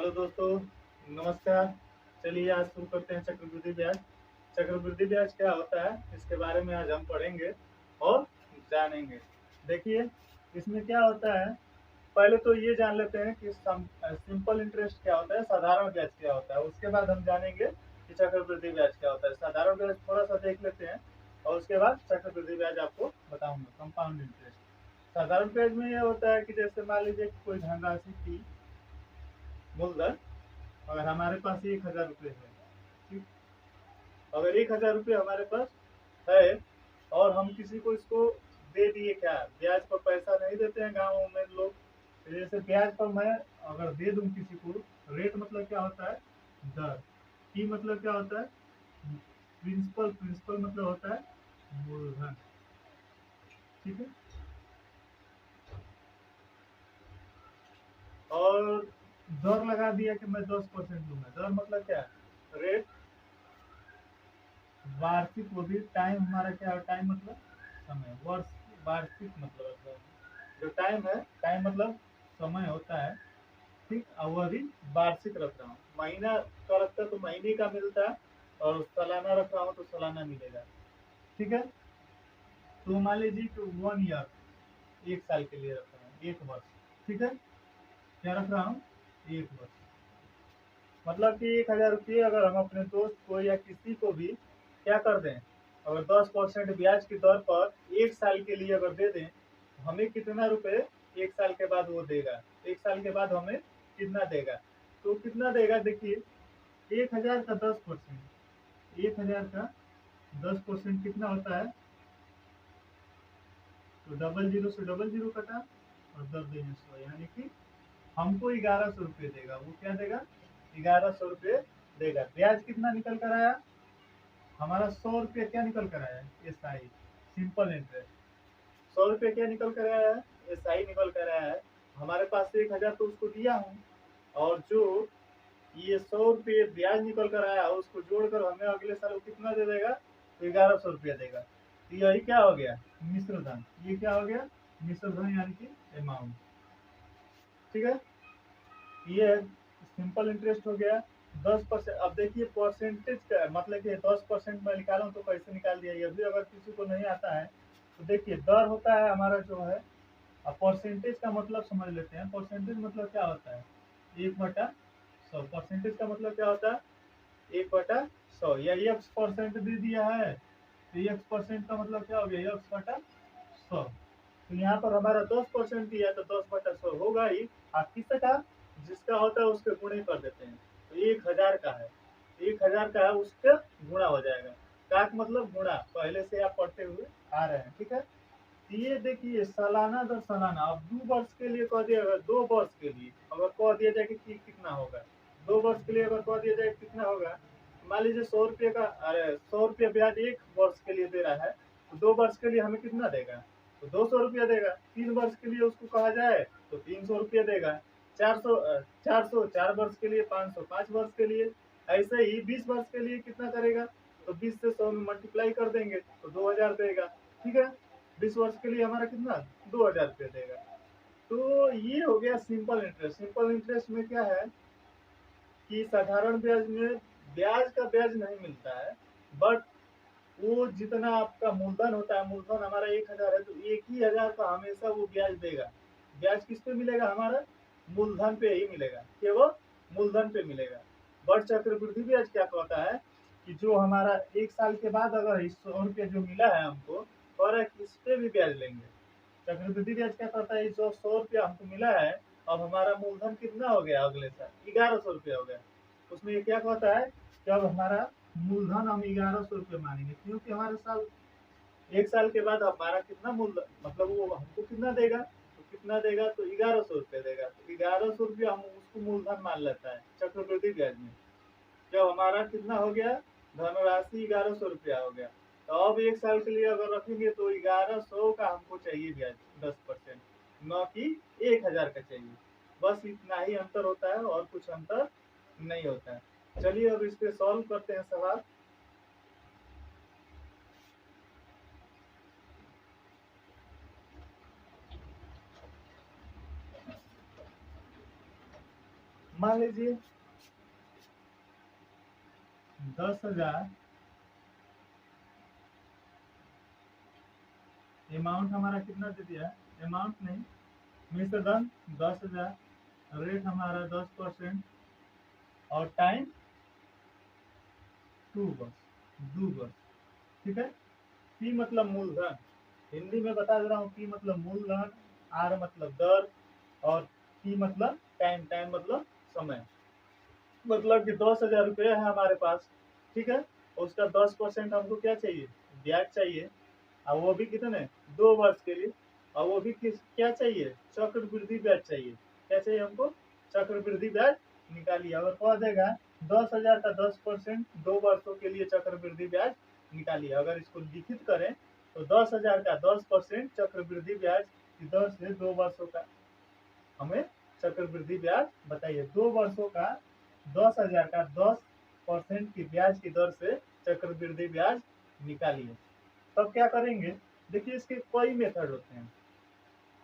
Hello दोस्तों, नमस्कार। चलिए आज शुरू करते हैं चक्रवृद्धि ब्याज। चक्रवृद्धि ब्याज क्या होता है इसके बारे में आज हम पढ़ेंगे और जानेंगे। देखिए इसमें क्या होता है, पहले तो ये जान लेते हैं कि सिंपल इंटरेस्ट क्या होता है, साधारण ब्याज क्या होता है। उसके बाद हम जानेंगे कि चक्रवृद्धि ब्याज क्या होता है। साधारण ब्याज थोड़ा सा देख लेते हैं और उसके बाद चक्रवृद्धि ब्याज आपको बताऊंगा, कंपाउंड इंटरेस्ट। साधारण ब्याज में यह होता है कि जैसे मान लीजिए कि कोई धनराशि की मूलधन अगर हमारे पास 1,000 रुपये है, ठीक, अगर 1,000 रुपये हमारे पास है और हम किसी को इसको दे दिए, क्या ब्याज पर पैसा नहीं देते हैं गाँव में लोग, तो जैसे ब्याज पर मैं अगर दे दूं किसी को, रेट मतलब क्या होता है, दर, की मतलब क्या होता है, प्रिंसिपल, प्रिंसिपल मतलब होता है मूलधन, ठीक है। और दर लगा दिया कि मैं 10% दूंगा, दर मतलब क्या है, रेट, वार्षिक, वो भी टाइम हमारा क्या है, टाइम मतलब समय, वर्ष, वार्षिक मतलब जो टाइम है, टाइम मतलब समय होता है, ठीक। अवधि वार्षिक रख रहा हूँ, महीना का रखता है तो महीने का मिलता है, और सालाना रख रहा हूँ तो सालाना मिलेगा, ठीक है। तो मान लीजिए कि 1 ईयर, 1 साल के लिए रख रहा हूँ, 1 वर्ष, ठीक है। क्या रख रहा हूँ, 1 वर्ष। मतलब कि 1,000 रुपये अगर हम अपने दोस्त को या किसी को भी क्या कर दें, अगर 10% ब्याज की दर पर 1 साल के लिए अगर दे दें, हमें कितना रुपए 1 साल के बाद वो देगा, 1 साल के बाद हमें कितना देगा, तो कितना देगा, देखिए 1,000 का 10%, 1,000 का 10% कितना होता है, तो डबल जीरो से डबल जीरो कटा और 10 × 100, यानी कि हमको 1,100 रुपये देगा। वो क्या देगा, 1,100 रुपये देगा। ब्याज कितना निकल कर आया हमारा, 100 रुपये क्या निकल कर आया, एस आई, सिंपल इंटरेस्ट। 100 रुपये क्या निकल कर आया है, एस आई निकल कर आया है। हमारे पास से 1,000 तो उसको दिया हूँ, और जो ये 100 रुपये ब्याज निकल कर आया उसको जोड़कर हमें अगले साल वो कितना दे देगा, तो 1,100 रुपया देगा। तो यही क्या हो गया, मिश्र धन। ये क्या हो गया, मिश्र धन, यानी कि अमाउंट, ठीक है। ये सिंपल इंटरेस्ट हो गया। 10%, अब देखिए परसेंटेज का मतलब कि 10% में निकालूं तो कैसे निकाल दिया, ये भी अगर किसी को नहीं आता है तो देखिए, दर होता है हमारा जो है, अब परसेंटेज का मतलब समझ लेते हैं। परसेंटेज मतलब क्या होता है, 1/100। परसेंटेज का मतलब क्या होता है, 1/100, या x% दे दिया है तो x% का मतलब क्या हो गया, x/100। तो यहाँ पर हमारा 10% दिया तो 10/100 होगा ही। आप किसका, जिसका होता है उसके गुणे कर देते हैं। तो 1,000 का है, 1,000 का है, उसका गुणा हो जाएगा। काट मतलब गुणा, पहले से आप पढ़ते हुए आ रहे हैं, ठीक है। तो ये देखिए सालाना दर सालाना, अब 2 वर्ष के लिए कह दिया, अगर 2 वर्ष के लिए अगर कह दिया जाए कि कितना होगा, 2 वर्ष के लिए अगर कह दिया जाए कितना होगा, मान लीजिए 100 रुपये का, अरे 100 रुपये ब्याज 1 वर्ष के लिए दे रहा है, तो 2 वर्ष के लिए हमें कितना देगा, तो 200 रुपया देगा। 3 वर्ष के लिए उसको कहा जाए तो 300 रुपया देगा। 400, 400 4 वर्ष के लिए, 500 5 वर्ष के लिए, ऐसे ही 20 वर्ष के लिए कितना करेगा, तो 20 से 100 में मल्टीप्लाई कर देंगे तो 2,000 देगा, ठीक है। 20 वर्ष के लिए हमारा कितना, 2,000 रुपये देगा। तो ये हो गया सिंपल इंटरेस्ट। सिंपल इंटरेस्ट में क्या है कि साधारण ब्याज में ब्याज का ब्याज नहीं मिलता है, बट वो जितना आपका मूलधन होता है, मूलधन हमारा 1,000 है तो 1 ही 1,000 का हमेशा वो ब्याज देगा। ब्याज किस पे मिलेगा, हमारा मूलधन पे ही मिलेगा, केवल मूलधन पे मिलेगा। बट चक्रवृद्धि ब्याज क्या कहता है कि जो हमारा 1 साल के बाद अगर 100 रुपये जो मिला है हमको, और इस पे भी ब्याज लेंगे। चक्रवृद्धि ब्याज क्या कहता है, जो 100 रुपया हमको मिला है, अब हमारा मूलधन कितना हो गया, अगले साल 1,100 रुपया हो गया। उसमें ये क्या कहता है कि अब हमारा मूलधन हम 1,100 रुपये मानेंगे, क्योंकि हमारे साल 1 साल के बाद हमारा कितना मूलधन, मतलब वो हमको कितना देगा, तो कितना देगा, तो 1,100 रुपये देगा। तो 1,100 रुपया हम उसको मूलधन मान लेता है चक्रवृद्धि ब्याज में। जब हमारा कितना हो गया, धनराशि 1,100 रुपया हो गया, तो अब 1 साल के लिए अगर रखेंगे तो 1,100 का हमको चाहिए ब्याज, 10%, न कि 1,000 का चाहिए। बस इतना ही अंतर होता है, और कुछ अंतर नहीं होता है। चलिए अब इस पे सॉल्व करते हैं सवाल। मान लीजिए 10,000 अमाउंट हमारा कितना दे दिया, अमाउंट नहीं, मिश्रधन 10,000, रेट हमारा 10% और टाइम 2 वर्ष। ठीक है। पी मतलब मूलधन, हिंदी में बता दे रहा हूँ, पी मतलब मूलधन, आर मतलब दर, और टी मतलब टाइम, टाइम मतलब समय। मतलब कि 10,000 रुपये है हमारे पास, ठीक है, उसका 10% हमको क्या चाहिए, ब्याज चाहिए, और वो भी कितने, 2 वर्ष के लिए, और वो भी किस क्या चाहिए, चक्रवृद्धि ब्याज चाहिए। क्या चाहिए हमको, चक्रवृद्धि ब्याज निकालिए। अगर कह देगा 10,000 का 10% 2 वर्षों के लिए चक्रवृद्धि ब्याज निकालिए, अगर इसको लिखित करें तो 10,000 का 10% चक्रवृद्धि ब्याज की दर से 2 वर्षों का हमें चक्रवृद्धि ब्याज बताइए। 2 वर्षों का 10,000 का 10% की ब्याज की दर से चक्रवृद्धि ब्याज निकालिए। तब क्या करेंगे, देखिए इसके कई मेथड होते हैं,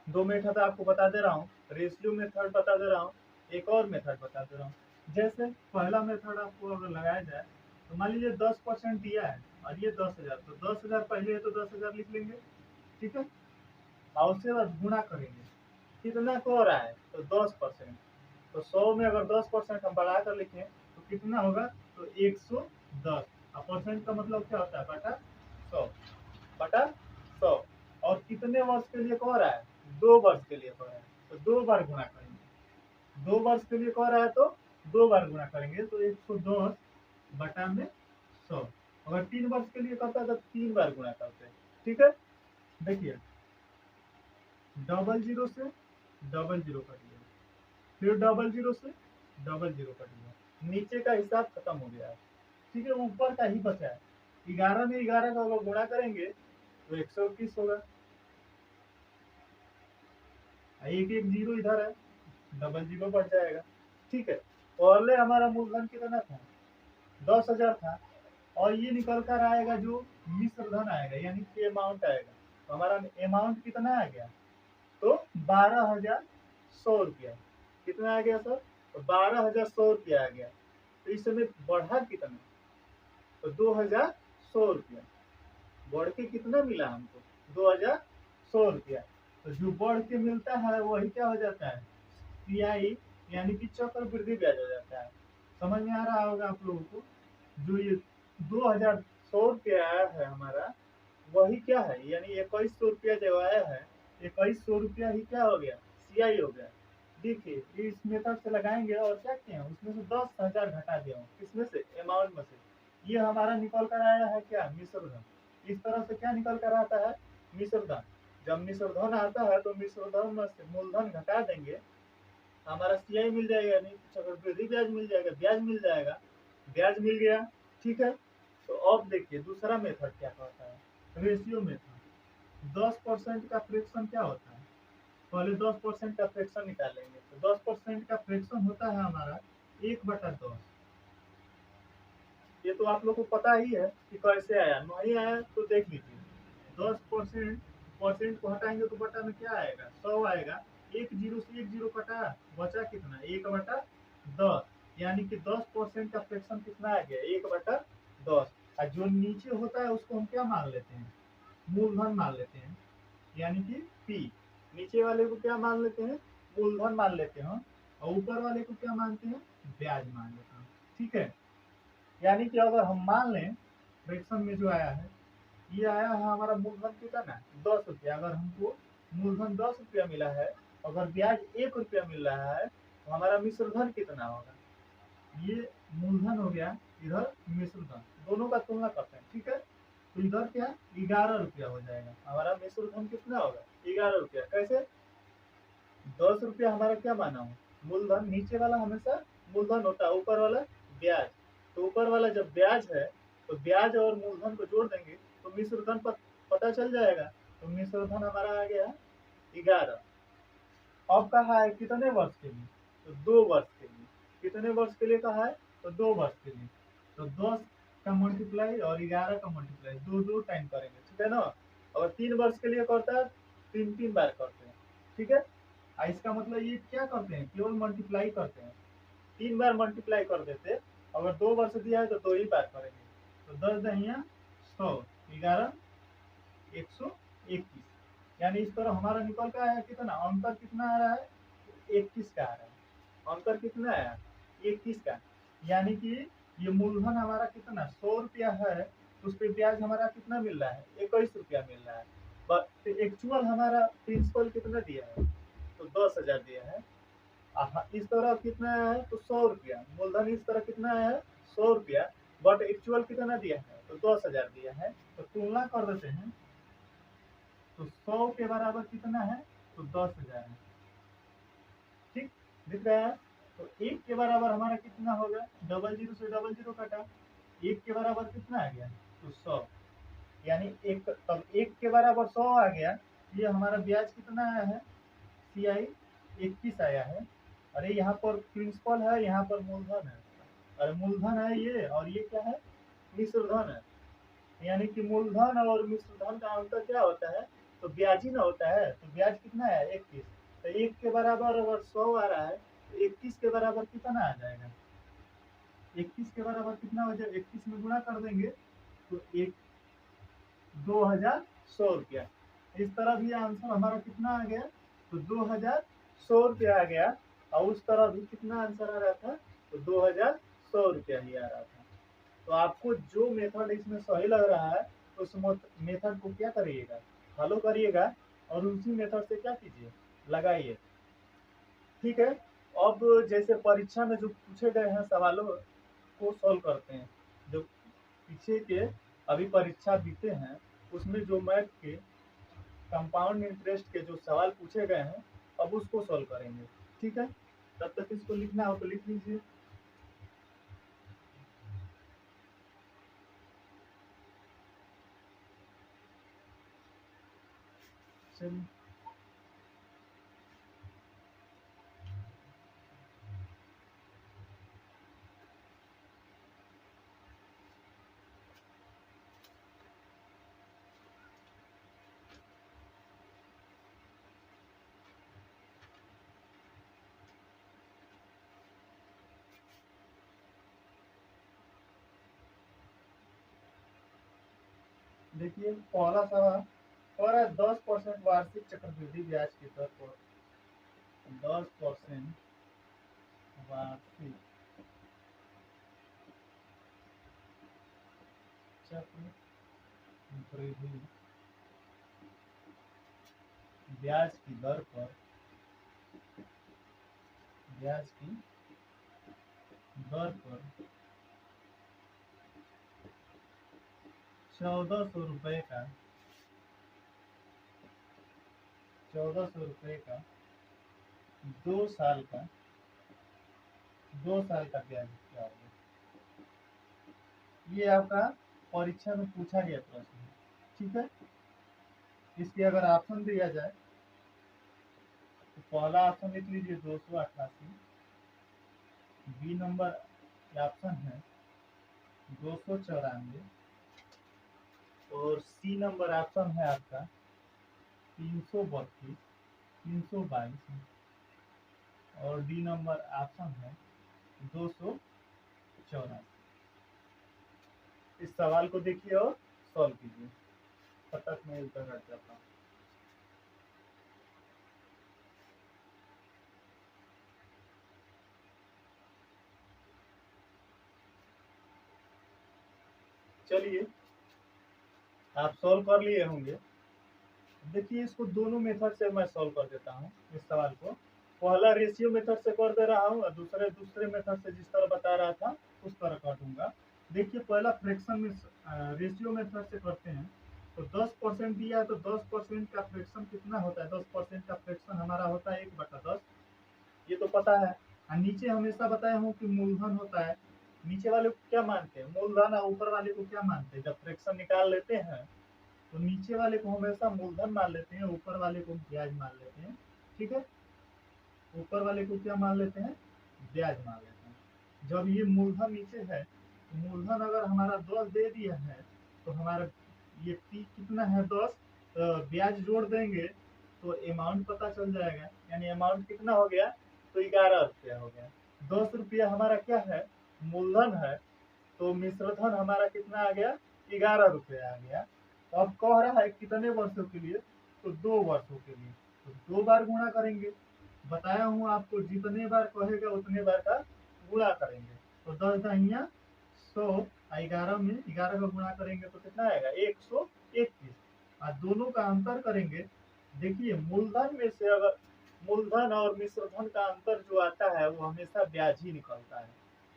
2 मेथड आपको बता दे रहा हूँ, रेशियो मेथड बता दे रहा हूँ, एक और मेथड बता दे रहा हूँ। जैसे पहला मेथड आपको अगर लगाया जाए तो मान लीजिए 10% दिया है और ये 10,000, तो 10,000 पहले है तो 10,000 लिख लेंगे, ठीक है, और उसके बाद गुणा करेंगे, कितना हो रहा है तो 10%, तो 100 में अगर 10% हम बढ़ा कर लिखें तो कितना होगा, तो 110, और परसेंट का मतलब क्या होता है, बटा 100, बटा 100। और कितने वर्ष के लिए कह रहा है, 2 वर्ष के लिए कह रहा है, तो 2 बार गुणा करेंगे, 2 वर्ष के लिए कह रहा है तो 2 बार गुणा करेंगे, तो 110 बटा में 100। अगर 3 वर्ष के लिए करता है तो 3 बार गुणा करते हैं, ठीक है। देखिए डबल जीरो से डबल जीरो कट गया, फिर डबल जीरो से डबल जीरो कट गया, नीचे का हिसाब खत्म हो गया है, ठीक है, ऊपर का ही बचा है। 11 में 11 का अगर गुणा करेंगे तो 121 होगा, एक एक जीरो इधर है, डबल जीरो बढ़ जाएगा, ठीक है। पहले हमारा मूलधन कितना था, 10,000 था, और ये निकल कर आएगा जो मिश्रधन आएगा, यानी कि अमाउंट आएगा, तो हमारा अमाउंट कितना आ गया, तो 12,100 रुपया। कितना आ गया सर, तो 12,100 रुपया आ गया। तो इस समय बढ़ा कितना, तो 2,100 रुपया, बढ़ के कितना मिला हमको, 2,100 रुपया। तो जो बढ़ के मिलता है वही क्या हो जाता है, सीआई, यानी कि चक्रवृद्धि ब्याज हो जाता है। समझ में आ रहा होगा आप लोगों को, जो ये 2,100 रुपया आया है हमारा, वही क्या है, यानी 2,100 रुपया जो आया है, 2,100 रुपया ही क्या हो गया, सीआई हो गया। देखिए इस मेथड से लगाएंगे और क्या किए हैं, उसमें से 10,000 घटा दिया हूँ, किसमें से, अमाउंट में से। ये हमारा निकल कर आया है क्या, मिश्रधन। इस तरह से क्या निकल कर आता है, मिश्रधन। जब मिश्रधन आता है तो मिश्रधन में से मूलधन घटा देंगे, हमारा सीआई मिल जाएगा, नहीं चक्रवृद्धि ब्याज मिल जाएगा, ब्याज मिल जाएगा, ब्याज मिल गया, ठीक है। तो अब देखिए दूसरा मेथड क्या कहता है, रेशियो मेथड। 10% का फ्रैक्शन क्या होता है, पहले 10% का फ्रैक्शन निकालेंगे, तो 10% का फ्रैक्शन होता है हमारा 1/10। ये तो आप लोग को पता ही है कि कैसे आया, नहीं आया तो देख लीजिए। 10% परसेंट को हटाएंगे तो बटा में क्या आएगा, 100 आएगा, एक जीरो से एक जीरो कटा, बचा कितना, 1/10, यानी कि 10% का फ्रैक्शन कितना आ गया, 1/10। और जो नीचे होता है उसको हम क्या मान लेते हैं, मूलधन मान लेते हैं, यानी कि पी। नीचे वाले को क्या मान लेते हैं, मूलधन मान लेते हैं, और ऊपर वाले को क्या मानते हैं, ब्याज मान लेते हैं, ठीक है। यानी कि अगर हम मान लें फ्रैक्शन में जो आया है, ये आया है हमारा मूलधन कितना, 10 रुपया। अगर हमको मूलधन 10 रुपया मिला है, अगर ब्याज 1 रुपया मिल रहा है, तो हमारा मिश्रधन कितना होगा, ये मूलधन हो गया, इधर मिश्रधन, दोनों का तुलना करते हैं, ठीक है। तो इधर क्या 11 रुपया हो जाएगा, हमारा मिश्रधन कितना होगा, 11 रुपया। कैसे, 10 रुपया हमारा क्या माना हो, मूलधन, नीचे वाला हमेशा मूलधन होता है, ऊपर वाला ब्याज। तो ऊपर वाला जब ब्याज है तो ब्याज और मूलधन को जोड़ देंगे तो मिश्रधन पता चल जाएगा। तो मिश्रधन हमारा आ गया 11। अब कहा है कितने वर्ष के लिए, तो 2 वर्ष के लिए। कितने वर्ष के लिए कहा है, तो 2 वर्ष के लिए। तो 10 का मल्टीप्लाई और 11 का मल्टीप्लाई, दो दो टाइम करेंगे, ठीक है ना। और 3 वर्ष के लिए करता है, 3 3 बार करते हैं, ठीक है। इसका मतलब ये क्या करते हैं, केवल मल्टीप्लाई करते हैं, 3 बार मल्टीप्लाई कर देते, अगर 2 वर्ष दिया है तो 2 ही बार करेंगे, तो 10 दहिया 100, 11 121, यानी इस तरह हमारा निकल का आया कितना, अंतर कितना आ रहा है, 21 का आ रहा है, अंतर कितना आया 21 का, यानी कि ये मूलधन हमारा कितना 100 रुपया है, उस पर ब्याज हमारा कितना मिल रहा है 21 रुपया मिल रहा है, बट एक्चुअल हमारा प्रिंसिपल कितना दिया है, तो 10,000 दिया है। इस तरह कितना है तो 100 रुपया मूलधन, इस तरह कितना है 100 रुपया, बट एक्चुअल कितना दिया है तो 10,000 दिया है, तो तुलना कर देते हैं, तो 100 के बराबर कितना है तो 10,000 है, ठीक दिख रहा है। तो 1 के बराबर हमारा कितना होगा, 00 से 00 कटा, 1 के बराबर कितना आ गया तो 100, यानी एक, तब 1 के बराबर 100 आ गया, ये हमारा ब्याज कितना आया है CI 21 आया है। अरे यहाँ पर प्रिंसिपल है, यहाँ पर मूलधन है, अरे मूलधन है ये, और ये क्या है मिश्रधन है, यानी कि मूलधन और मिश्रधन का अंतर क्या होता है, तो ब्याज ही ना होता है, तो ब्याज कितना है 21, तो 1 के बराबर अगर 100 आ रहा है तो 21 के बराबर कितना आ जाएगा, 21 के बराबर कितना हो जाए, 21 में गुणा कर देंगे तो 2100 रुपया, इस तरह भी आंसर हमारा कितना आ गया तो 2100 रुपया आ गया, और उस तरह भी कितना आंसर आ रहा था तो 2100 रुपया ही आ रहा था। तो आपको जो मेथड इसमें सही लग रहा है उस मेथड को क्या करिएगा, फॉलो करिएगा, और उसी मेथड से क्या कीजिए लगाइए, ठीक है। अब जैसे परीक्षा में जो पूछे गए हैं सवालों को सॉल्व करते हैं, जो पीछे के अभी परीक्षा बीते हैं उसमें जो मैथ के कंपाउंड इंटरेस्ट के जो सवाल पूछे गए हैं अब उसको सॉल्व करेंगे, ठीक है। तब तक इसको लिखना हो तो लिख लीजिए। चलिए देखिए पहला सवाल कह रहा है 10% वार्षिक चक्रवृद्धि ब्याज की दर पर 10% वार्षिक चक्रवृद्धि ब्याज की दर पर, ब्याज की दर पर 1400 रुपए का, 1400 रुपए का 2 साल का, 2 साल का ब्याज क्या होगा, ये आपका परीक्षा में पूछा गया प्रश्न, ठीक है। इसके अगर ऑप्शन दिया जाए तो पहला ऑप्शन लिख लीजिए 288, बी नंबर ऑप्शन है 294, और सी नंबर ऑप्शन है आपका 332, 322, और डी नंबर ऑप्शन है 284। इस सवाल को देखिए और सॉल्व कीजिए, तब तक मैं इधर हट जाता हूँ। चलिए आप सॉल्व कर लिए होंगे, देखिए इसको दोनों मेथड से मैं सॉल्व कर देता हूँ इस सवाल को, पहला रेशियो मेथड से कर दे रहा हूँ और दूसरे मेथड से जिस तरह बता रहा था उस तरह कर दूंगा। देखिए पहला फ्रैक्शन में रेशियो मेथड से करते हैं, तो 10% दिया है तो 10% का फ्रैक्शन कितना होता है, 10% का फ्रैक्शन हमारा होता है 1/10, ये तो पता है। और नीचे हमेशा बताया हूँ कि मूलधन होता है, नीचे वाले को क्या मानते हैं मूलधन, और ऊपर वाले को क्या मानते हैं, जब फ्रैक्शन निकाल लेते हैं तो नीचे वाले को हमेशा मूलधन मान लेते हैं, ऊपर वाले को ब्याज मान लेते हैं, ठीक है। ऊपर वाले को क्या मान लेते हैं ब्याज मान लेते हैं। जब ये मूलधन नीचे है तो मूलधन अगर हमारा 10 दे दिया है तो हमारा ये पी कितना है 10, ब्याज जोड़ देंगे तो अमाउंट पता चल जाएगा, यानी अमाउंट कितना हो गया तो 11 रुपया हो गया, ₹10 हमारा क्या है, मूलधन है, तो मिश्रधन हमारा कितना आ गया, ₹11 आ गया। तो अब कह रहा है कितने वर्षों के लिए, तो 2 वर्षों के लिए, तो 2 बार गुणा करेंगे। बताया हूँ आपको, जितने बार कहेगा उतने बार का गुणा करेंगे। तो 10 100 और 11 में 11 का गुणा करेंगे तो कितना आएगा, 121। और दोनों का अंतर करेंगे। देखिए मूलधन में से अगर मूलधन और मिश्रधन का अंतर जो आता है वो हमेशा ब्याज ही निकलता है।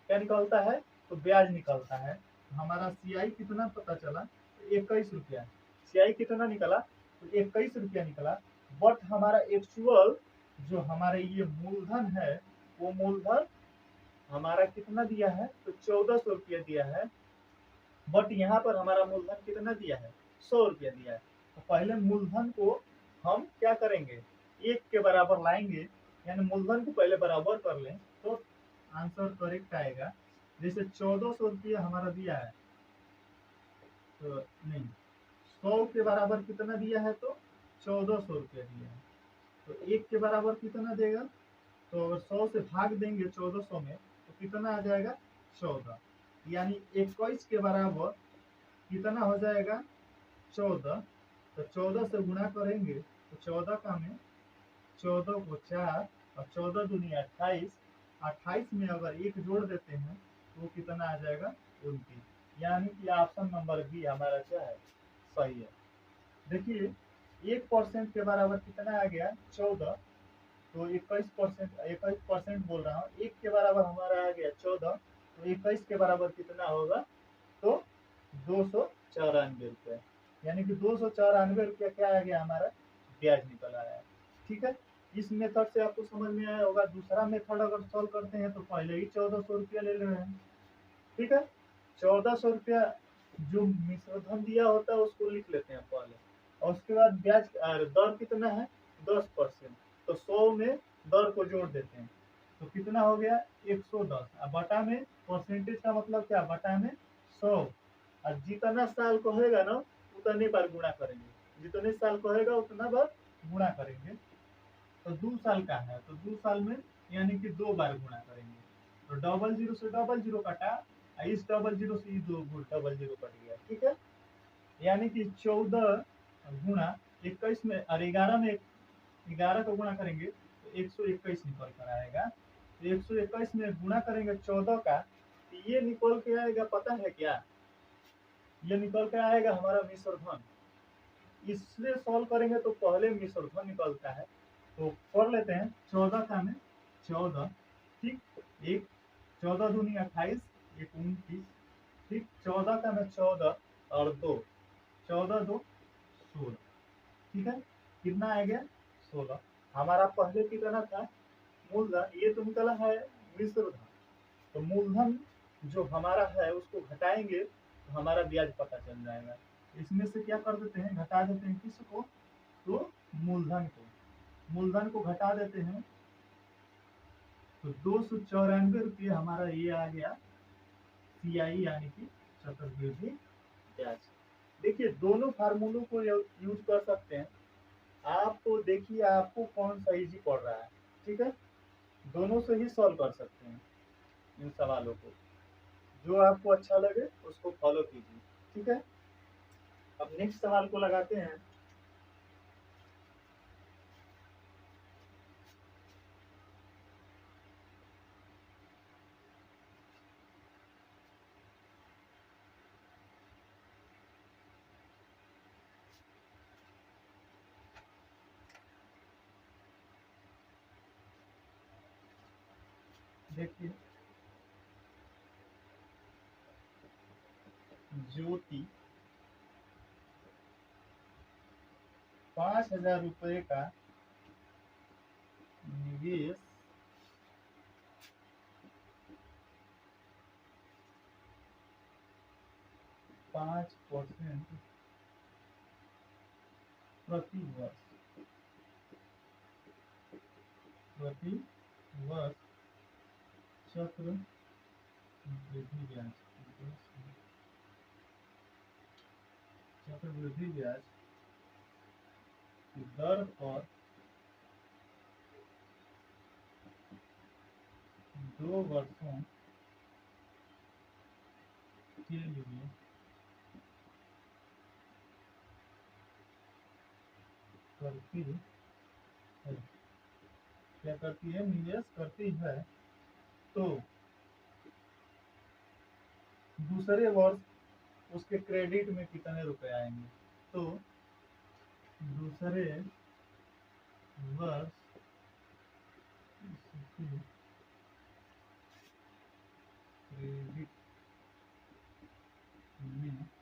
क्या निकलता है, तो ब्याज निकलता है। तो हमारा सीआई कितना पता चला, 21 रुपया। सीआई कितना निकला, तो 21 रुपया निकला। बट हमारा एक्चुअल जो हमारे ये मूलधन है, वो मूलधन हमारा कितना दिया है, तो 1400 रुपया दिया है। बट यहाँ पर हमारा मूलधन कितना दिया है, 100 रुपया दिया है। तो पहले मूलधन को हम क्या करेंगे, 1 के बराबर लाएंगे, यानी मूलधन को पहले बराबर कर लें तो आंसर करेक्ट आएगा। जैसे 1400 रुपया हमारा दिया है, तो नहीं, 100 के बराबर कितना दिया है, तो 1400 रुपया दिया है। तो 1 के बराबर कितना देगा, तो अगर 100 से भाग देंगे 1400 में तो कितना आ जाएगा, 14। यानी 21 के बराबर कितना हो जाएगा, 14। तो 14 से गुणा करेंगे तो 14 का में 14 को 4 और 14 दूनी 28। 28 में अगर 1 जोड़ देते हैं तो वो कितना आ जाएगा, 29। यानी कि ऑप्शन नंबर बी हमारा क्या है, सही है। देखिए 1% के बराबर कितना आ गया, 14। तो 21% बोल रहा हूँ, 1 के बराबर हमारा आ गया 14। तो 21 के बराबर कितना होगा, तो 294 रुपये। यानी कि 294 रुपया क्या आ गया, हमारा ब्याज निकल आया है। ठीक है, इस मेथड से आपको समझ में आया होगा। दूसरा मेथड अगर सॉल्व करते हैं तो पहले ही 1400 रुपया ले रहे हैं। ठीक है, 1400 रुपया जो मिश्रधन दिया होता है उसको लिख लेते हैं पहले, और उसके बाद ब्याज दर कितना है, 10%। तो 100 में दर को जोड़ देते हैं तो कितना हो गया, 110। अब बटा में परसेंटेज का मतलब क्या, बटा में 100। और जितना साल कहेगा ना उतने बार गुणा करेंगे, जितने साल कहेगा उतना बार गुणा करेंगे। तो 2 साल का है तो 2 साल में यानी कि 2 बार गुणा करेंगे। तो डबल जीरो से डबल जीरो कटा, इस डबल जीरो से दो डबल जीरो कट गया। ठीक है, यानी कि 14 गुणा 21 में और 11 में 11 को गुणा करेंगे तो 121 निकल कर आएगा। तो 121 में गुणा करेंगे 14 का, तो ये निकल के आएगा, पता है क्या, ये निकल के आएगा हमारा मिश्रधन। इससे सॉल्व करेंगे तो पहले मिश्रधन निकलता है। तो कर लेते हैं, 14 का में 14, ठीक, एक 14 दूनी 28, एक 29, ठीक, 14 का में 14 और 2, 14 2 16। ठीक है, कितना आ गया, 16। हमारा पहले कितना था, मूलधन, ये तो निकला है मिश्रधन। तो मूलधन जो हमारा है उसको घटाएंगे तो हमारा ब्याज पता चल जाएगा। इसमें से क्या कर देते हैं, घटा देते हैं किसको, तो मूलधन को घटा देते हैं। तो 294 रुपये हमारा ये आ गया सीआई, यानी कि चक्रवृद्धि ब्याज। देखिए दोनों फार्मूलों को यूज कर सकते हैं। आप तो देखिए आपको कौन सा इजी पड़ रहा है। ठीक है, दोनों से ही सॉल्व कर सकते हैं इन सवालों को, जो आपको अच्छा लगे उसको फॉलो कीजिए। ठीक है, अब नेक्स्ट सवाल को लगाते हैं। देखिए ज्योति 5000 रुपये का निवेश 5% प्रति वर्ष चक्रवृद्धि ब्याज की दर पर 2 वर्षों के लिए करती है, क्या करती है, निवेश करती है, तो दूसरे वर्ष उसके क्रेडिट में कितने रुपए आएंगे। तो दूसरे वर्ष उसके क्रेडिट में कितने रुपए आएंगे।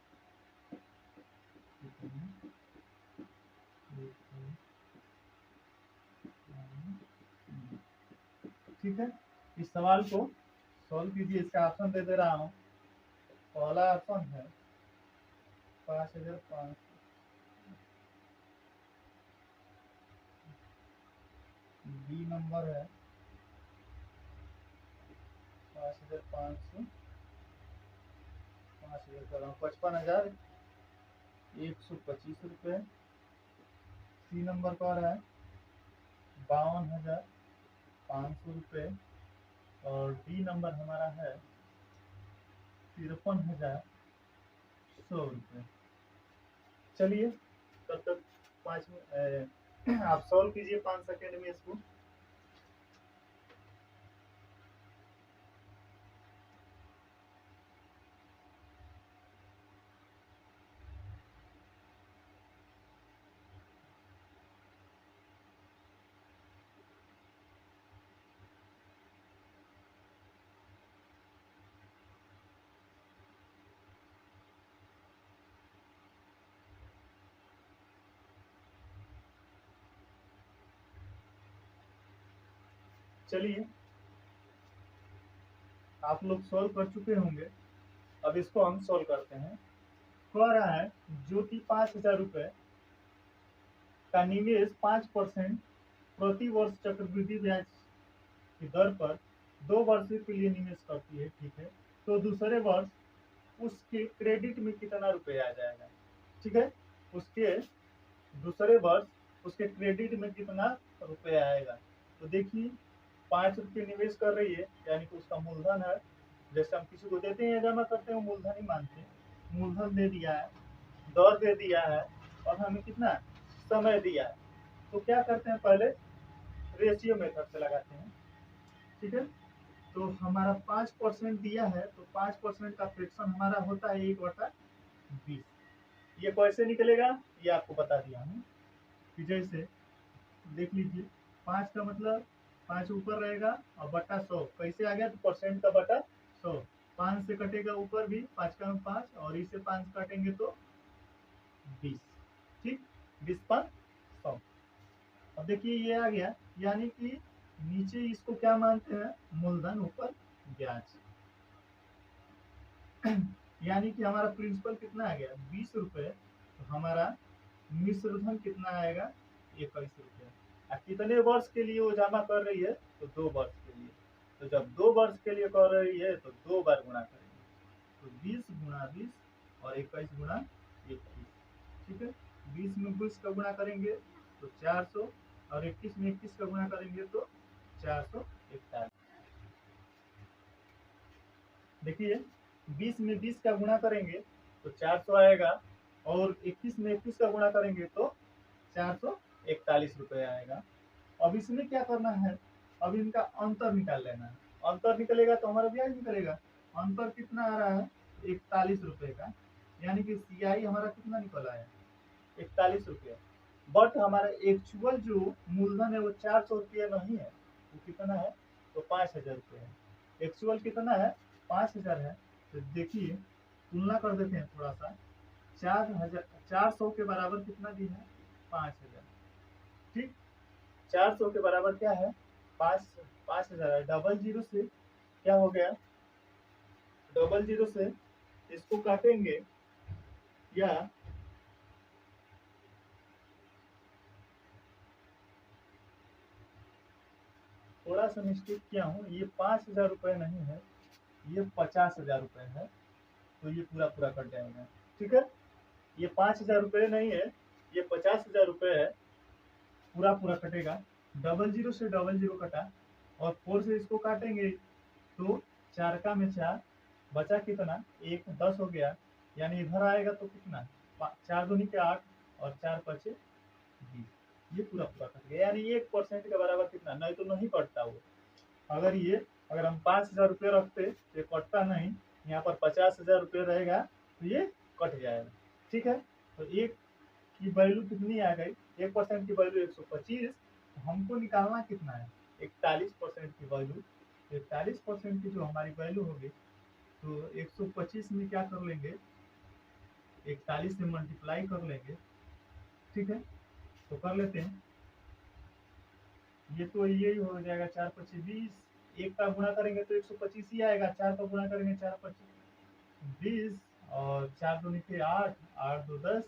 ठीक है, इस सवाल को सॉल्व कीजिए। इसका ऑप्शन दे दे रहा हूँ। पहला ऑप्शन है 5,500, बी नंबर है 5,500, 5,000 कर रहा हूँ, 55,125 रुपये। सी नंबर पर है 52,500 रुपये। और डी नंबर हमारा है 53,100 रुपये। चलिए तब तक 5 मिनट आप सॉल्व कीजिए 5 सेकेंड में इसको। चलिए आप लोग सॉल्व कर चुके होंगे, अब इसको हम सॉल्व करते हैं। कह रहा है जो कि 5,000 रुपये का निवेश 5% प्रति वर्ष चक्रवृद्धि ब्याज की दर पर 2 वर्ष के लिए निवेश करती है, ठीक है, तो दूसरे वर्ष उसके क्रेडिट में कितना रुपए आ जाएगा। ठीक है, उसके दूसरे वर्ष उसके क्रेडिट में कितना रुपए आएगा। तो देखिए 5 रुपये निवेश कर रही है, यानी कि उसका मूलधन है। जैसे हम किसी को देते हैं जमा करते हैं, मूलधन ही मानते हैं। मूलधन दे दिया है, दर दे दिया है, और हमें कितना समय दिया है। तो क्या करते हैं, पहले रेशियो मेथड से लगाते हैं। ठीक है, तो हमारा 5% दिया है, तो 5% का फ्रैक्शन हमारा होता है 1/20। ये कैसे निकलेगा ये आपको बता दिया हूँ कि जैसे देख लीजिए 5 का मतलब 5 ऊपर रहेगा और बटा 100 कैसे आ गया, तो परसेंट का बटा 100। 5 से कटेगा ऊपर भी, 5 का 5 और इससे 5 काटेंगे तो 20। ठीक, 20/100। अब देखिए ये आ गया, यानी कि नीचे इसको क्या मानते हैं, मूलधन ऊपर ब्याज। यानी कि हमारा प्रिंसिपल कितना आ गया 20 रुपए, तो हमारा मिश्रधन कितना आएगा 21 रुपये। कितने वर्ष के लिए वो जमा कर रही है, तो 2 वर्ष के लिए। तो जब 2 वर्ष के लिए कर रही है तो 2 बार गुणा करेंगे, तो 20 गुणा 20 और 21 गुणा 21। ठीक है, 20 में 20 का गुणा करेंगे तो 400, और 21 में 21 का गुणा करेंगे तो 441। देखिए 20 में 20 का गुणा करेंगे तो 400 आएगा, और 21 में 21 का गुणा करेंगे तो 441 रुपये आएगा। अब इसमें क्या करना है, अब इनका अंतर निकाल लेना है। अंतर निकलेगा तो हमारा ब्याज निकलेगा। अंतर कितना आ रहा है 41 रुपये का, यानी कि सीआई हमारा कितना निकला है 41 रुपये। बट हमारा एक्चुअल जो मूलधन है वो 400 रुपये नहीं है, वो कितना है, तो 5,000 रुपये है। एक्चुअल कितना है 5,000 है। तो देखिए तुलना कर देते हैं थोड़ा सा। 400 के बराबर कितना दी है 5,000। ठीक, 400 के बराबर क्या है 5,000। डबल जीरो से क्या हो गया, डबल जीरो से इसको काटेंगे, या थोड़ा सा मिस्टेक किया हूँ, ये 5,000 रुपये नहीं है, ये 50,000 रुपये है। तो ये पूरा पूरा कट जाएगा। ठीक है, ये 5,000 रुपये नहीं है, ये 50,000 रुपये है, पूरा पूरा कटेगा। डबल जीरो से डबल जीरो कटा, और 4 से इसको काटेंगे तो 4 का में 4 बचा कितना, एक 10 हो गया, यानी इधर आएगा तो कितना, 4 दूनी के 8 और 4 पचे 20, ये पूरा पूरा कट गया, यानी 1% के बराबर कितना, नहीं तो नहीं कटता वो। अगर ये अगर हम 5,000 रुपये रखते तो ये कटता नहीं, यहाँ पर 50,000 रुपये रहेगा तो ये कट जाएगा। ठीक है, तो एक की वैल्यू कितनी आ गई, 1% की वैल्यू 125, तो हमको निकालना कितना है, 41% की वैल्यू। 41% की जो हमारी वैल्यू होगी, तो 125 में क्या कर लेंगे, 41 से मल्टीप्लाई कर लेंगे। ठीक है, तो कर लेते हैं, ये तो यही हो जाएगा, 4 पच्चीस 20, एक का गुणा करेंगे तो 125 ही आएगा, 4 का गुणा करेंगे 4 पच्चीस 20, और 4 दूनी के 8, 8 दो 10,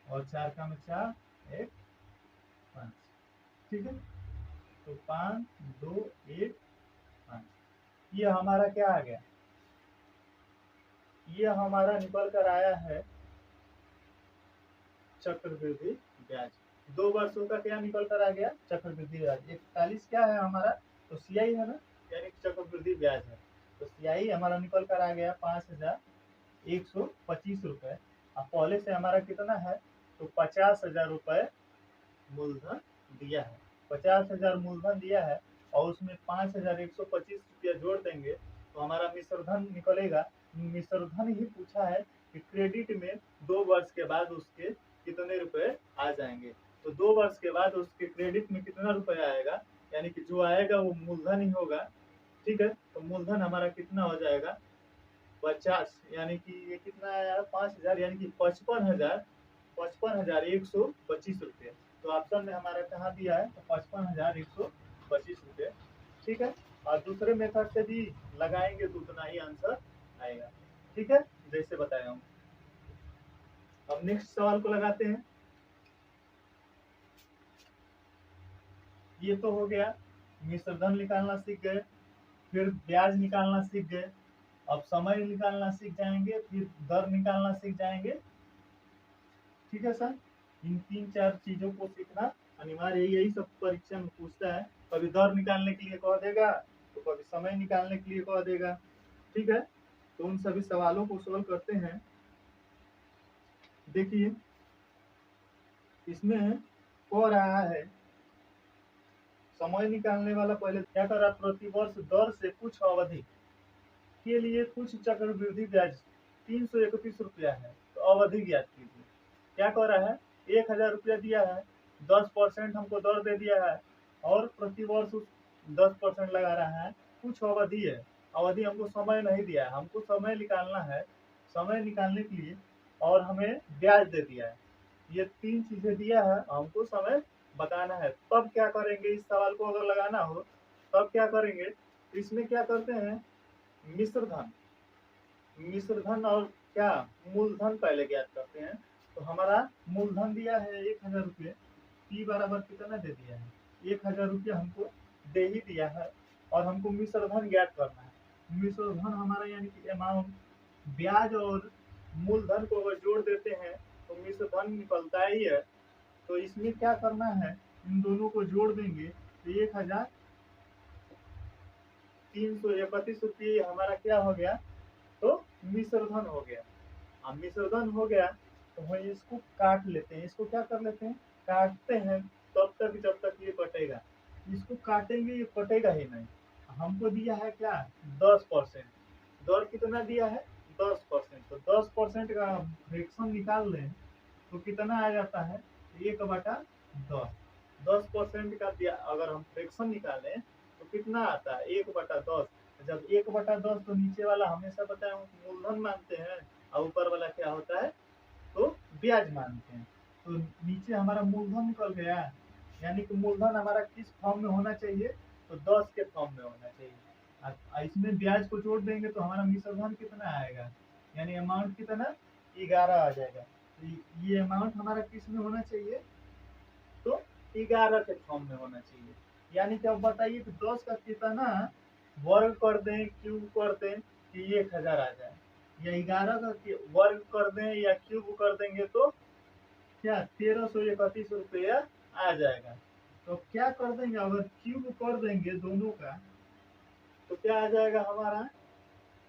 और 4 का में 4 1 5। ठीक है, तो 5 2 1 5, ये हमारा क्या आ गया, ये हमारा निकल कर आया है चक्रवृद्धि ब्याज। 2 वर्षों का क्या निकल कर आ गया, चक्रवृद्धि ब्याज। 41 क्या है हमारा, तो सीआई है ना, यानी चक्रवृद्धि ब्याज है। तो सीआई हमारा निकल कर आ गया 5,125 रुपए। अब पहले से हमारा कितना है, तो 50,000 रुपए मूलधन दिया है, 50,000 मूलधन दिया है, और उसमें 5,125 रुपया जोड़ देंगे तो हमारा मिश्रधन निकलेगा। मिश्रधन ही पूछा है कि क्रेडिट में 2 वर्ष के बाद उसके कितने रुपए आ जाएंगे, तो 2 वर्ष के बाद उसके क्रेडिट में कितना रुपया आएगा, यानी कि जो आएगा वो मूलधन ही होगा। ठीक है, तो मूलधन हमारा कितना हो जाएगा, 50, यानी कि ये कितना आया, 5,000, यानी कि 55,125 रुपये। तो ऑप्शन में हमारा कहाँ दिया है, तो 55,125 रुपये। ठीक है, और दूसरे मेथड से भी लगाएंगे तो उतना ही आंसर आएगा। ठीक है, जैसे बताया हूँ। अब नेक्स्ट सवाल को लगाते हैं। ये तो हो गया, मिश्रधन निकालना सीख गए, फिर ब्याज निकालना सीख गए, अब समय निकालना सीख जाएंगे, फिर दर निकालना सीख जाएंगे। ठीक है सर, इन 3-4 चीजों को सीखना अनिवार्य है, यही सब परीक्षा में पूछता है, कभी दर निकालने के लिए कह देगा, तो कभी समय निकालने के लिए कह देगा। ठीक है, तो उन सभी सवालों को सोल्व करते हैं। देखिए, इसमें कह रहा है, समय निकालने वाला पहले क्या कर रहा है, प्रतिवर्ष दर से कुछ अवधि के लिए कुछ चक्रवृद्धि ब्याज 331 रुपया है, तो अवधि ज्ञात कीजिए। क्या कर रहा है, 1,000 रुपया दिया है, 10% हमको दर दे दिया है, और प्रतिवर्ष 10% लगा रहा है, कुछ अवधि है, अवधि हमको समय नहीं दिया है, हमको समय निकालना है, समय निकालने के लिए, और हमें ब्याज दे दिया है, ये 3 चीजें दिया है, हमको समय बताना है। तब क्या करेंगे, इस सवाल को अगर लगाना हो तब क्या करेंगे, इसमें क्या करते हैं, मिश्रधन, मिश्रधन और क्या, मूलधन पहले ज्ञात करते हैं। तो हमारा मूलधन दिया है 1,000 रुपये, पी बराबर कितना दे दिया है, 1,000 रुपया हमको दे ही दिया है, और हमको मिश्रधन ज्ञात करना है। मिश्रधन हमारा यानी कि अमाउंट, ब्याज और मूलधन को अगर जोड़ देते हैं तो मिश्रधन निकलता ही है। तो इसमें क्या करना है, इन दोनों को जोड़ देंगे तो 1,331 रुपये हमारा क्या हो गया, तो मिश्रधन हो गया। अब मिश्रधन हो गया तो हम इसको काट लेते हैं, इसको क्या कर लेते हैं, काटते हैं, तब तक जब तक ये कटेगा, इसको काटेंगे ये कटेगा ही नहीं। हमको दिया है क्या, 10%, दर कितना दिया है, 10%, तो 10% का फ्रैक्शन निकाल लें तो कितना आ जाता है, 1/10। 10% का दिया, अगर हम फ्रैक्शन निकालें तो कितना आता है, 1/10। जब 1/10, तो नीचे वाला हमेशा बताया हूँ मूलधन मानते हैं, और ऊपर वाला क्या होता है, तो ब्याज मानते हैं। तो नीचे हमारा मूलधन निकल गया, यानी कि मूलधन हमारा किस फॉर्म में होना चाहिए, तो 10 के फॉर्म में होना चाहिए। इसमें ब्याज को जोड़ देंगे तो हमारा मिश्रधन कितना आएगा, यानी अमाउंट कितना, 11 आ जाएगा। तो ये अमाउंट हमारा किस में होना चाहिए, तो 11 के फॉर्म में होना चाहिए। यानी कि अब बताइए कि 10 का कितना वर्ग कर दें, क्यूब कर दें कि 1,000 आ जाए, या 11 का वर्ग कर दें या क्यूब कर देंगे तो क्या 1,331 रुपया आ जाएगा। तो क्या कर देंगे, अगर क्यूब कर देंगे दोनों का तो क्या आ जाएगा हमारा,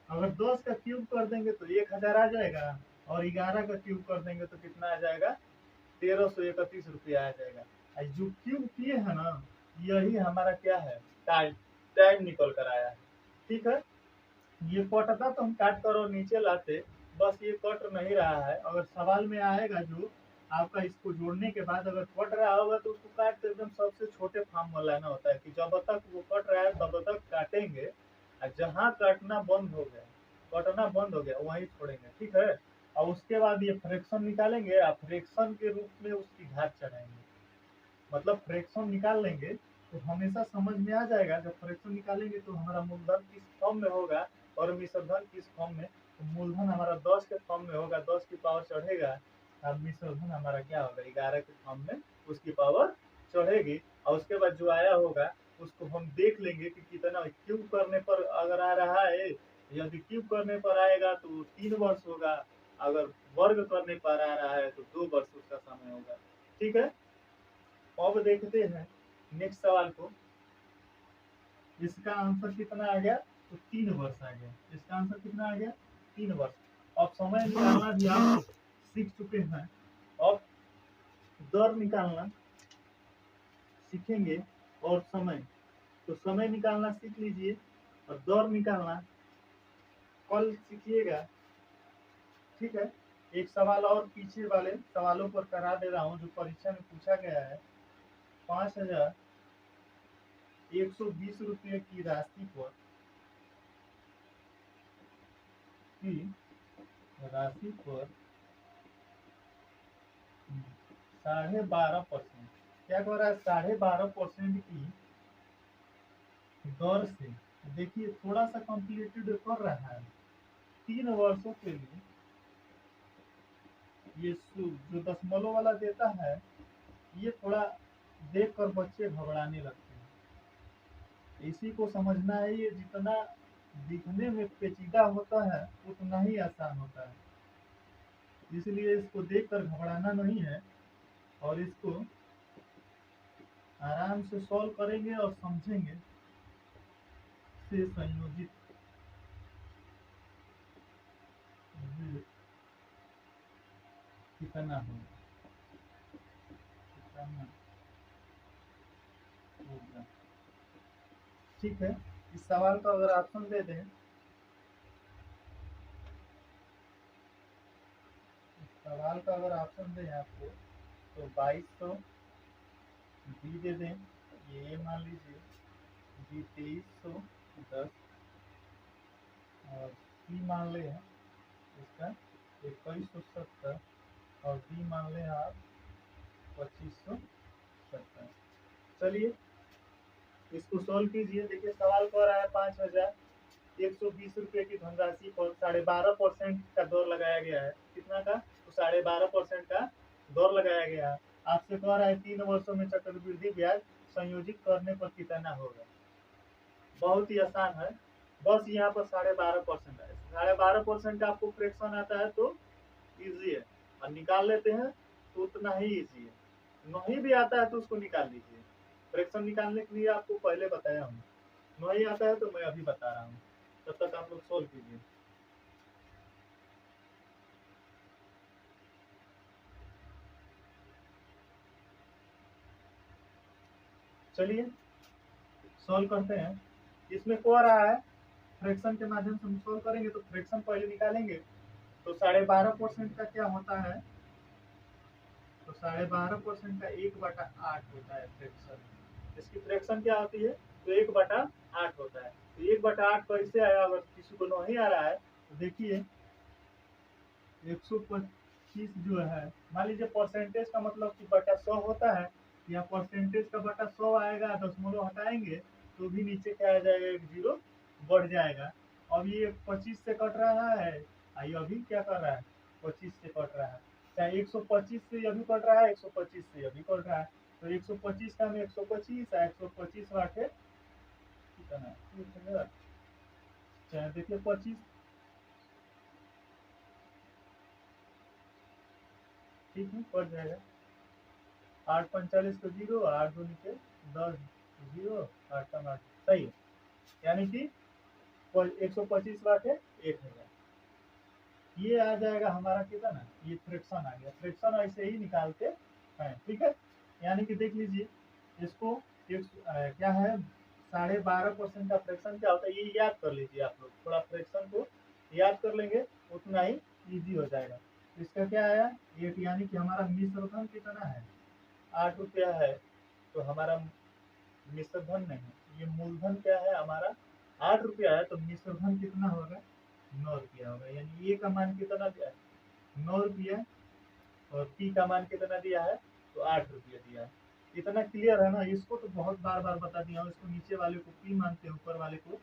अगर 10 का क्यूब कर देंगे तो 1000 आ जाएगा, और 11 का क्यूब कर देंगे तो कितना आ जाएगा, 1331 रुपया आ जाएगा। जो क्यूब किए है ना, यही हमारा क्या है, टाइम टाइम निकल कर आया है। ठीक है, ये कटता तो हम काट कर और नीचे लाते, बस ये कट नहीं रहा है। अगर सवाल में आएगा जो आपका, इसको जोड़ने के बाद अगर कट रहा होगा तो उसको काट के एकदम सबसे छोटे फॉर्म में लाना होता है, कि जब तक वो कट रहा है तब तक काटेंगे, और जहाँ काटना बंद हो गया, कटना बंद हो गया, वहीं छोड़ेंगे। ठीक है, और उसके बाद ये फ्रैक्शन निकालेंगे, और फ्रैक्शन के रूप में उसकी घात चढ़ाएंगे। मतलब फ्रैक्शन निकाल लेंगे तो हमेशा समझ में आ जाएगा, जब फ्रैक्शन निकालेंगे तो हमारा मूलधन किस फॉर्म में होगा और मिश्रधन किस फॉर्म में। तो मूलधन हमारा 10 के फॉर्म में होगा, 10 की पावर चढ़ेगा, और मिश्रधन हमारा क्या होगा, 11 के फॉर्म में उसकी पावर चढ़ेगी। और उसके बाद जो आया होगा उसको हम देख लेंगे कि कितना क्यूब करने पर अगर आ रहा है, यदि क्यूब करने पर आएगा तो 3 वर्ष होगा, अगर वर्ग करने पर आ रहा है तो 2 वर्ष उसका समय होगा। ठीक है, अब देखते हैं नेक्स्ट सवाल को। इसका आंसर कितना आ गया, तो 3 वर्ष आ गया। इसका आंसर कितना आ गया, 3 वर्ष। अब समय निकालना भी आप सीख चुके हैं, अब दर निकालना सीखेंगे, और समय, तो समय निकालना सीख लीजिए, और दर निकालना कल सीखिएगा। ठीक है, एक सवाल और पीछे वाले सवालों पर करा दे रहा हूँ जो परीक्षा में पूछा गया है। 5120 रुपये की राशि पर की राशि पर 12.5%, क्या कह रहा है, 12.5% की दर से, देखिए थोड़ा सा कॉम्प्लिकेटेड कर रहा है, 3 वर्षों के लिए। ये जो दशमलव वाला देता है, ये थोड़ा देख कर बच्चे घबराने लगते हैं। इसी को समझना है, ये जितना दिखने में पेचीदा होता है उतना ही आसान होता है, इसलिए इसको देख कर घबराना नहीं है, और इसको आराम से सॉल्व करेंगे और समझेंगे से संयोजित कितना होगा। ठीक है, इस सवाल का अगर ऑप्शन दे दें, इस सवाल का अगर ऑप्शन दें आपको, तो 2200, बी दे दें, ये मान लीजिए, बी 2310, और सी मान ले हैं इसका 2170, और डी मान लें आप 2570। चलिए इसको सॉल्व कीजिए। देखिए सवाल कह रहा है 5120 रुपये की धनराशि पर 12.5% का दर लगाया गया है। कितना का, तो 12.5% का दर लगाया गया है। आपसे कह रहा है 3 वर्षों में चक्रवृद्धि ब्याज संयोजित करने पर कितना होगा। बहुत ही आसान है, बस यहाँ पर 12.5% है। 12.5% का आपको फ्रैक्शन आता है तो इजी है, और निकाल लेते हैं तो उतना ही इजी है। नहीं भी आता है तो उसको निकाल लीजिए। फ्रैक्शन निकालने के लिए आपको पहले बताया हूँ, नहीं आता है तो मैं अभी बता रहा हूँ, तब तक आप लोग सोल्व कीजिए। चलिए सॉल्व करते हैं। इसमें कह रहा है फ्रैक्शन के माध्यम से हम सॉल्व करेंगे, तो फ्रैक्शन पहले निकालेंगे। तो 12.5% का क्या होता है, तो 12.5% का 1/8 होता है फ्रैक्शन। इसकी फ्रैक्शन क्या होती है, तो 1/8 होता है। तो 1/8 कैसे आया, अगर किसी को नहीं आ रहा है तो देखिए 125 जो है, मान लीजिए परसेंटेज का मतलब कि बटा 100 होता है, या परसेंटेज का बटा 100 आएगा, दशमलव हटाएंगे तो भी नीचे क्या आ जाएगा, एक जीरो बढ़ जाएगा। अब ये 25 से कट रहा है, ये अभी क्या कर रहा है, 25 से कट रहा है, चाहे 125 से अभी कट रहा है, 125 से अभी कट रहा है। तो 125 का में 125 है, 125 बाटे कितना, चाहे देखिए 25, ठीक है कट जाएगा। 8 45 को 0, 8 2 नीचे 10, 0, 8 8, सही है। यानी कि 125 बाटे 1000, ये आ जाएगा हमारा कितना ना, ये फ्रैक्शन आ गया। फ्रैक्शन ऐसे ही निकालते हैं, ठीक है। यानी कि देख लीजिए इसको क्या है 12.5% का फ्रैक्शन क्या होता है, ये याद कर लीजिए आप लोग, थोड़ा फ्रैक्शन को याद कर लेंगे उतना ही इजी हो जाएगा। इसका क्या आया 8, यानी कि हमारा मिश्र धन कितना है 8 रुपया है, तो हमारा मिश्र धन नहीं, ये मूलधन क्या है हमारा 8 रुपया है, तो मिश्र धन कितना होगा 9 रुपया होगा। यानी ए का मान कितना दिया है 9 रुपया, और पी का मान कितना दिया है तो 8 रुपया दिया है। इतना क्लियर है ना, इसको तो बहुत बार बार बता दिया हूँ। इसको नीचे वाले को पी मानते हैं, ऊपर वाले को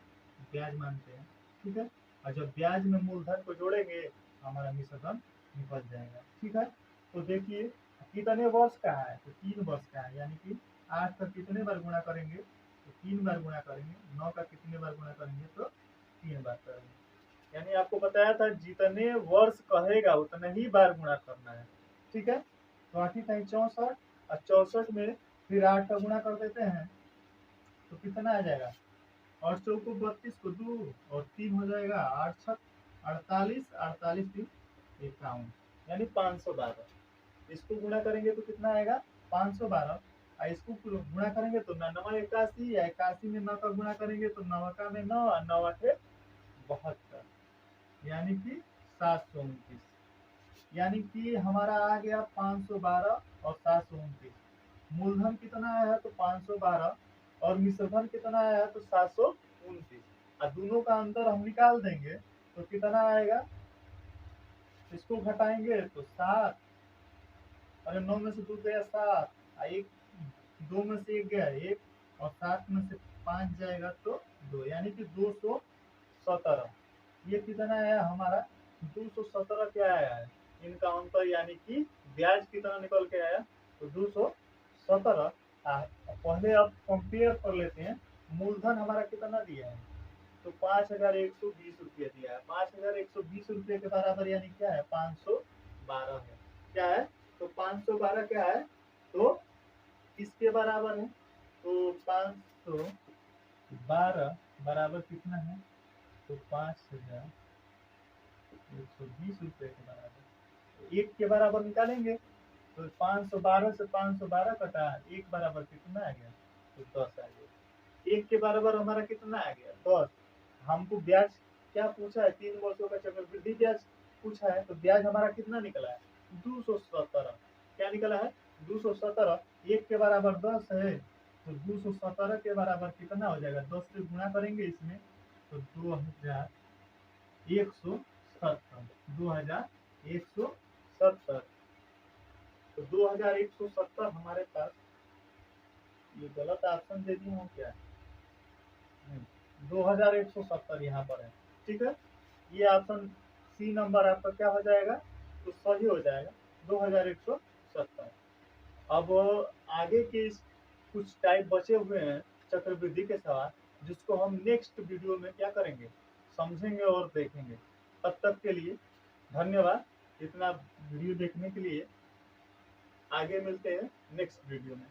ब्याज मानते हैं, ठीक है। और जब ब्याज में मूलधन को जोड़ेंगे हमारा मिश्र धन निकल जाएगा, ठीक है। तो देखिए कितने वर्ष का है तो 3 वर्ष का है, यानी कि 8 का कितने बार गुणा करेंगे तो 3 बार गुणा करेंगे, 9 का कितने बार गुणा करेंगे तो 3 बार करेंगे। यानी आपको बताया था जितने वर्ष कहेगा उतने ही बार गुणा करना है, ठीक है। तो 8 है 64, और 64 में फिर 8 का गुणा कर देते हैं तो कितना आ जाएगा, और 4 को 32 को 2 और 3 हो जाएगा 8 6 48, 48 3 51, यानी 512। इसको गुणा करेंगे तो कितना आएगा 512, और इसको गुणा करेंगे तो 9 81, या 81 में 9 का गुणा करेंगे तो 9 का में 9 और 9 8 72, यानी कि 729। यानी कि हमारा आ गया 512 और 729। मूलधन कितना आया है तो 512, और मिश्रधन कितना आया है तो 729, और दोनों का अंतर हम निकाल देंगे तो कितना आएगा, इसको घटाएंगे तो 7, अरे 9 में से 2 गया 7, एक 2 में से 1 गया 1, और 7 में से 5 जाएगा तो 2, यानी कि 217। ये कितना आया हमारा 217 क्या आया है इनका अंतर, यानी कि ब्याज कितना निकल के आया तो 217। पहले अब कंपेयर कर लेते हैं, मूलधन हमारा कितना दिया है तो 5120 रुपया दिया है। 5120 रुपये के बराबर यानी क्या है 512 है, क्या है तो 512 क्या है तो किसके बराबर है तो 512 बराबर कितना है तो 5120 रुपये के बराबर, तो 1 के बराबर निकालेंगे तो 512 से 512 कटा, 1 बराबर कितना आ गया तो 10 आ गया। 1 के बराबर हमारा कितना आ गया 10। हमको ब्याज क्या पूछा है 3 वर्षों का चक्रवृद्धि ब्याज पूछा है, तो ब्याज हमारा कितना निकला है 217। क्या निकला है 217, 1 के बराबर 10 है तो 217 के बराबर कितना हो जाएगा, 10 से गुणा करेंगे इसमें तो 2170, 2170। तो 2170 हमारे पास, ये गलत ऑप्शन दे दिया हूँ क्या, 2170 यहाँ पर है, ठीक है। ये ऑप्शन सी नंबर आपका क्या हो जाएगा तो सही हो जाएगा 2170। अब आगे के कुछ टाइप बचे हुए हैं चक्रवृद्धि के सवाल, जिसको हम नेक्स्ट वीडियो में क्या करेंगे समझेंगे और देखेंगे। तब तक के लिए धन्यवाद, इतना वीडियो देखने के लिए। आगे मिलते हैं नेक्स्ट वीडियो में।